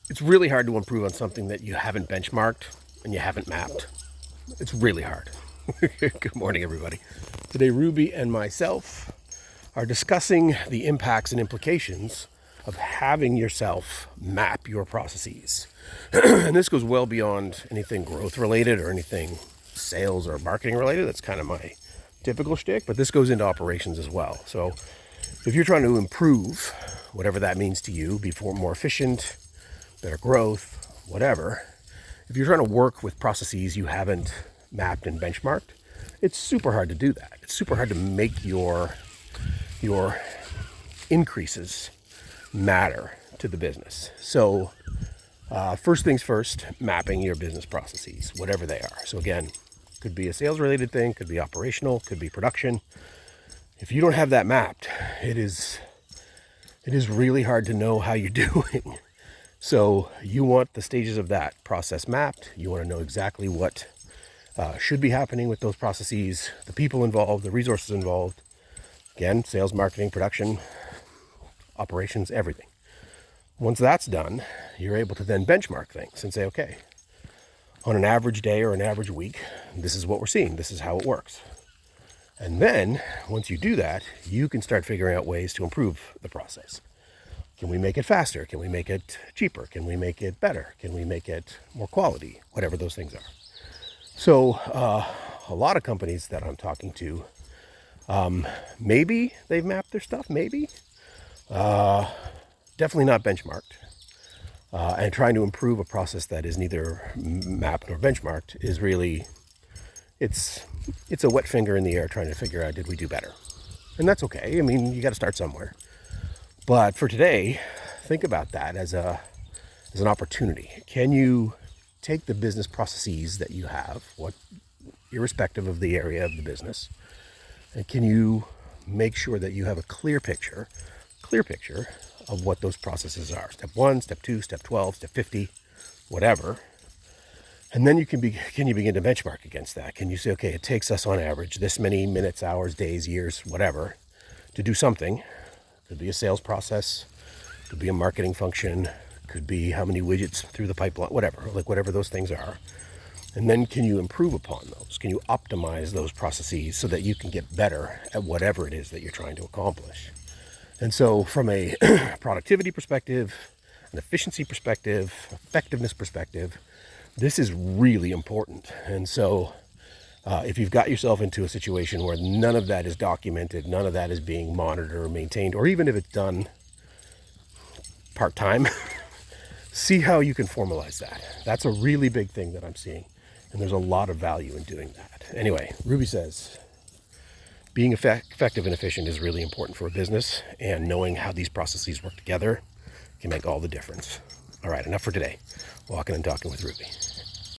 It's really hard to improve on something that you haven't benchmarked and you haven't mapped. It's really hard. Good morning, everybody. Today, Ruby and myself are discussing the impacts and implications of having yourself map your processes. And this goes well beyond anything growth related or anything sales or marketing related. That's kind of my typical shtick, but this goes into operations as well. So if you're trying to improve, whatever that means to you, be more efficient, better growth, whatever, if you're trying to work with processes you haven't mapped and benchmarked, it's super hard to do that. It's super hard to make your increases matter to the business. So first things first, mapping your business processes, whatever they are. So again, could be a sales related thing, could be operational, could be production. If you don't have that mapped, it is really hard to know how you're doing. So you want the stages of that process mapped. You want to know exactly what should be happening with those processes, the people involved, the resources involved. Again, sales, marketing, production, operations, everything. Once that's done, you're able to then benchmark things and say, okay, on an average day or an average week, this is what we're seeing. This is how it works. And then once you do that, you can start figuring out ways to improve the process. Can we make it faster? Can we make it cheaper? Can we make it better? Can we make it more quality? Whatever those things are. So a lot of companies that I'm talking to, maybe they've mapped their stuff, maybe. Definitely not benchmarked. And trying to improve a process that is neither mapped nor benchmarked is really, it's a wet finger in the air trying to figure out, did we do better? And that's okay. I mean, you got to start somewhere. But for today, think about that as an opportunity. Can you take the business processes that you have, irrespective of the area of the business, and can you make sure that you have a clear picture of what those processes are? Step 1, step 2, step 12, step 50, whatever. And then can you begin to benchmark against that? Can you say, okay, it takes us on average this many minutes, hours, days, years, whatever, to do something. Could be a sales process, could be a marketing function, could be how many widgets through the pipeline, whatever those things are. And then can you improve upon those? Can you optimize those processes so that you can get better at whatever it is that you're trying to accomplish? And so from a productivity perspective, an efficiency perspective, effectiveness perspective, this is really important. And so if you've got yourself into a situation where none of that is documented, none of that is being monitored or maintained, or even if it's done part-time, see how you can formalize that. That's a really big thing that I'm seeing. And there's a lot of value in doing that. Anyway, Ruby says, being effective and efficient is really important for a business, and knowing how these processes work together can make all the difference. All right, enough for today. Walking and talking with Ruby.